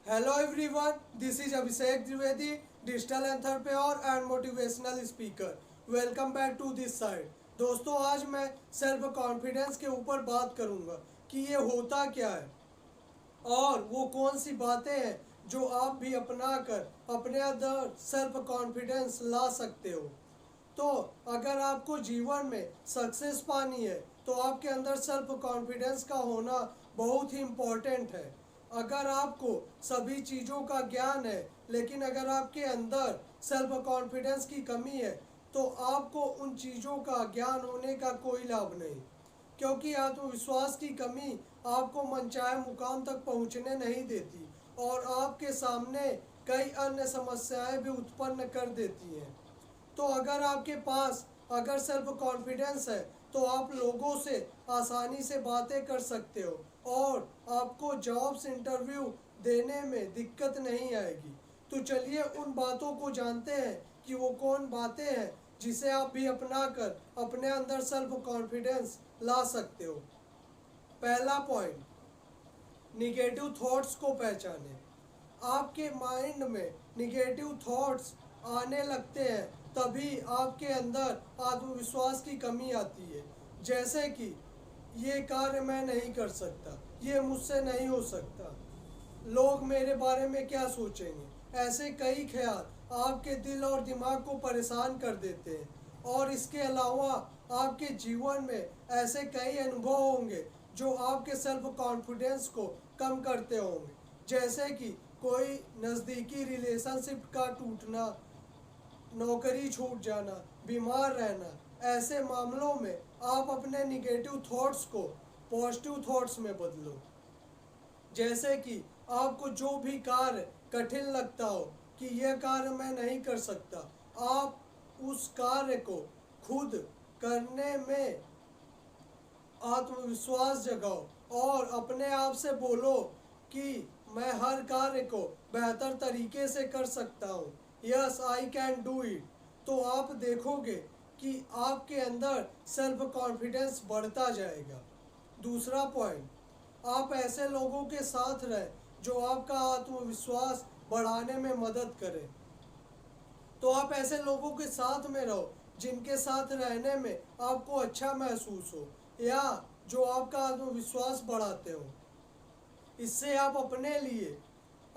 Hello everyone, this is Abhishek Trivedi, digital entrepreneur and motivational speaker. Welcome back to this side. दोस्तों आज मैं self confidence के ऊपर बात करूंगा कि ये होता क्या है और वो कौन सी बातें हैं जो आप भी अपना कर अपने अंदर सेल्फ कॉन्फिडेंस ला सकते हो। तो अगर आपको जीवन में सक्सेस पानी है तो आपके अंदर सेल्फ कॉन्फिडेंस का होना बहुत ही इम्पोर्टेंट है। अगर आपको सभी चीज़ों का ज्ञान है लेकिन अगर आपके अंदर सेल्फ कॉन्फिडेंस की कमी है तो आपको उन चीज़ों का ज्ञान होने का कोई लाभ नहीं, क्योंकि आत्मविश्वास की कमी आपको मनचाहे मुकाम तक पहुंचने नहीं देती और आपके सामने कई अन्य समस्याएं भी उत्पन्न कर देती हैं। तो अगर आपके पास अगर सेल्फ कॉन्फिडेंस है तो आप लोगों से आसानी से बातें कर सकते हो और आपको जॉब्स इंटरव्यू देने में दिक्कत नहीं आएगी। तो चलिए उन बातों को जानते हैं कि वो कौन बातें हैं जिसे आप भी अपना कर अपने अंदर सेल्फ कॉन्फिडेंस ला सकते हो। पहला पॉइंट, निगेटिव थॉट्स को पहचानें। आपके माइंड में निगेटिव थॉट्स आने लगते हैं तभी आपके अंदर आत्मविश्वास की कमी आती है। जैसे कि ये कार्य मैं नहीं कर सकता, ये मुझसे नहीं हो सकता, लोग मेरे बारे में क्या सोचेंगे, ऐसे कई ख्याल आपके दिल और दिमाग को परेशान कर देते हैं। और इसके अलावा आपके जीवन में ऐसे कई अनुभव होंगे जो आपके सेल्फ कॉन्फिडेंस को कम करते होंगे, जैसे कि कोई नज़दीकी रिलेशनशिप का टूटना, नौकरी छूट जाना, बीमार रहना। ऐसे मामलों में आप अपने निगेटिव थॉट्स को पॉजिटिव थॉट्स में बदलो। जैसे कि आपको जो भी कार्य कठिन लगता हो कि यह कार्य मैं नहीं कर सकता, आप उस कार्य को खुद करने में आत्मविश्वास जगाओ और अपने आप से बोलो कि मैं हर कार्य को बेहतर तरीके से कर सकता हूँ। Yes I can do it. तो आप देखोगे कि आपके अंदर सेल्फ कॉन्फिडेंस बढ़ता जाएगा। दूसरा पॉइंट, आप ऐसे लोगों के साथ रहें जो आपका आत्मविश्वास बढ़ाने में मदद करें। तो आप ऐसे लोगों के साथ में रहो जिनके साथ रहने में आपको अच्छा महसूस हो या जो आपका आत्मविश्वास बढ़ाते हो। इससे आप अपने लिए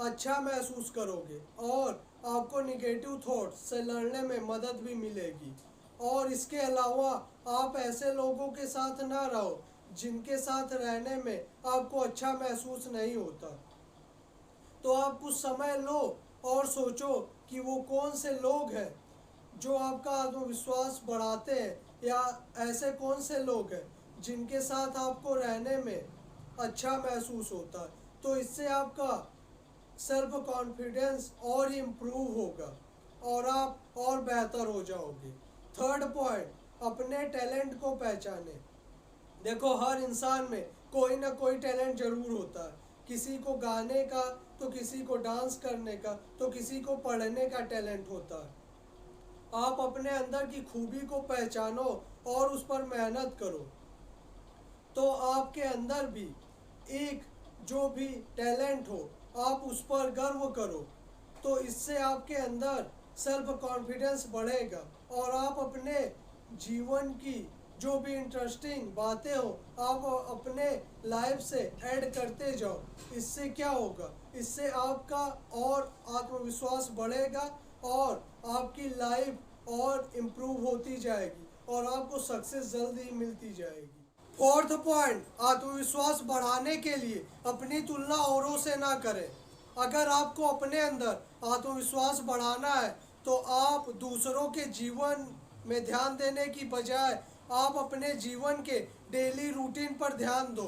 अच्छा महसूस करोगे और आपको निगेटिव थॉट्स से लड़ने में मदद भी मिलेगी। और इसके अलावा आप ऐसे लोगों के साथ ना रहो जिनके साथ रहने में आपको अच्छा महसूस नहीं होता। तो आप कुछ समय लो और सोचो कि वो कौन से लोग हैं जो आपका आत्मविश्वास बढ़ाते हैं या ऐसे कौन से लोग हैं जिनके साथ आपको रहने में अच्छा महसूस होता है। तो इससे आपका सेल्फ कॉन्फिडेंस और इम्प्रूव होगा और आप और बेहतर हो जाओगे। थर्ड पॉइंट, अपने टैलेंट को पहचानें। देखो हर इंसान में कोई ना कोई टैलेंट जरूर होता है, किसी को गाने का, तो किसी को डांस करने का, तो किसी को पढ़ने का टैलेंट होता है। आप अपने अंदर की खूबी को पहचानो और उस पर मेहनत करो तो आपके अंदर भी एक जो भी टैलेंट हो आप उस पर गर्व करो। तो इससे आपके अंदर सेल्फ कॉन्फिडेंस बढ़ेगा और आप अपने जीवन की जो भी इंटरेस्टिंग बातें हो आप अपने लाइफ से ऐड करते जाओ। इससे क्या होगा, इससे आपका और आत्मविश्वास बढ़ेगा और आपकी लाइफ और इम्प्रूव होती जाएगी और आपको सक्सेस जल्दी मिलती जाएगी। फोर्थ पॉइंट, आत्मविश्वास बढ़ाने के लिए अपनी तुलना औरों से ना करें। अगर आपको अपने अंदर आत्मविश्वास बढ़ाना है तो आप दूसरों के जीवन में ध्यान देने की बजाय आप अपने जीवन के डेली रूटीन पर ध्यान दो,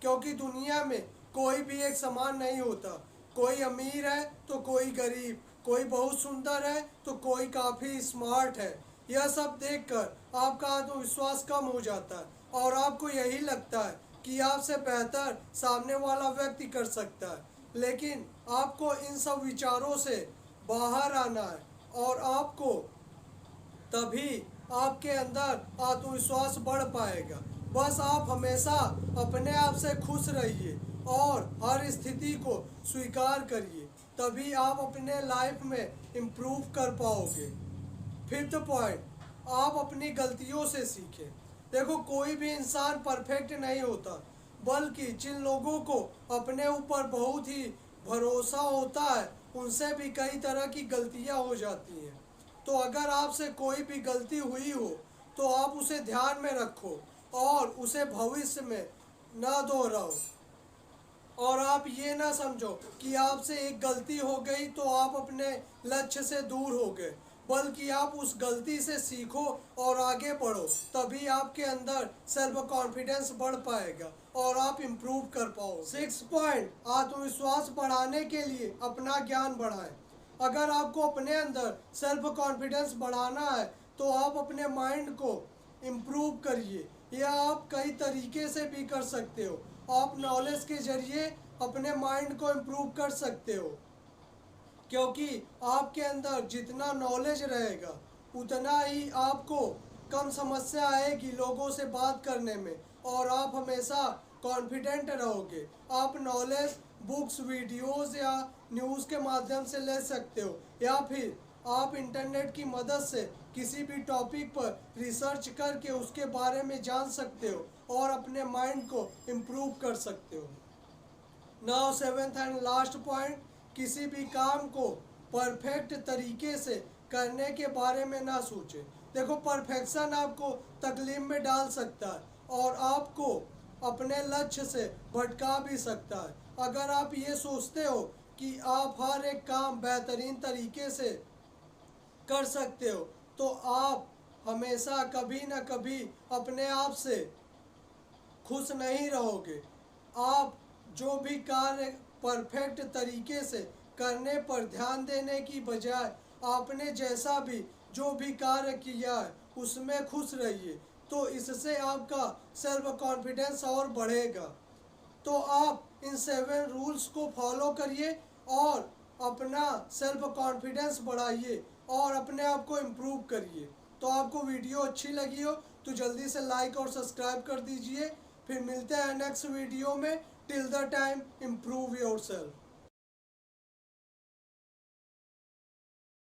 क्योंकि दुनिया में कोई भी एक समान नहीं होता। कोई अमीर है तो कोई गरीब, कोई बहुत सुंदर है तो कोई काफ़ी स्मार्ट है। यह सब देखकर आपका आत्मविश्वास कम हो जाता है और आपको यही लगता है कि आपसे बेहतर सामने वाला व्यक्ति कर सकता है। लेकिन आपको इन सब विचारों से बाहर आना है और आपको तभी आपके अंदर आत्मविश्वास बढ़ पाएगा। बस आप हमेशा अपने आप से खुश रहिए और हर स्थिति को स्वीकार करिए, तभी आप अपने लाइफ में इम्प्रूव कर पाओगे। फिफ्थ पॉइंट, आप अपनी गलतियों से सीखें। देखो, कोई भी इंसान परफेक्ट नहीं होता, बल्कि जिन लोगों को अपने ऊपर बहुत ही भरोसा होता है उनसे भी कई तरह की गलतियां हो जाती हैं। तो अगर आपसे कोई भी गलती हुई हो तो आप उसे ध्यान में रखो और उसे भविष्य में ना दोहराओ। और आप ये ना समझो कि आपसे एक गलती हो गई तो आप अपने लक्ष्य से दूर हो गए, बल्कि आप उस गलती से सीखो और आगे बढ़ो, तभी आपके अंदर सेल्फ कॉन्फिडेंस बढ़ पाएगा और आप इम्प्रूव कर पाओ। सिक्स पॉइंट, आत्मविश्वास बढ़ाने के लिए अपना ज्ञान बढ़ाएं। अगर आपको अपने अंदर सेल्फ कॉन्फिडेंस बढ़ाना है तो आप अपने माइंड को इम्प्रूव करिए। यह आप कई तरीके से भी कर सकते हो। आप नॉलेज के जरिए अपने माइंड को इम्प्रूव कर सकते हो, क्योंकि आपके अंदर जितना नॉलेज रहेगा उतना ही आपको कम समस्या आएगी लोगों से बात करने में, और आप हमेशा कॉन्फिडेंट रहोगे। आप नॉलेज बुक्स, वीडियोस या न्यूज़ के माध्यम से ले सकते हो, या फिर आप इंटरनेट की मदद से किसी भी टॉपिक पर रिसर्च करके उसके बारे में जान सकते हो और अपने माइंड को इम्प्रूव कर सकते हो। Now seventh and last point, किसी भी काम को परफेक्ट तरीके से करने के बारे में ना सोचें। देखो, परफेक्शन आपको तकलीफ में डाल सकता है और आपको अपने लक्ष्य से भटका भी सकता है। अगर आप ये सोचते हो कि आप हर एक काम बेहतरीन तरीके से कर सकते हो तो आप हमेशा कभी ना कभी अपने आप से खुश नहीं रहोगे। आप जो भी कार्य परफेक्ट तरीके से करने पर ध्यान देने की बजाय आपने जैसा भी जो भी कार्य किया है उसमें खुश रहिए, तो इससे आपका सेल्फ कॉन्फिडेंस और बढ़ेगा। तो आप इन 7 रूल्स को फॉलो करिए और अपना सेल्फ कॉन्फिडेंस बढ़ाइए और अपने आप को इम्प्रूव करिए। तो आपको वीडियो अच्छी लगी हो तो जल्दी से लाइक और सब्सक्राइब कर दीजिए। फिर मिलते हैं नेक्स्ट वीडियो में। Till the time, improve yourself.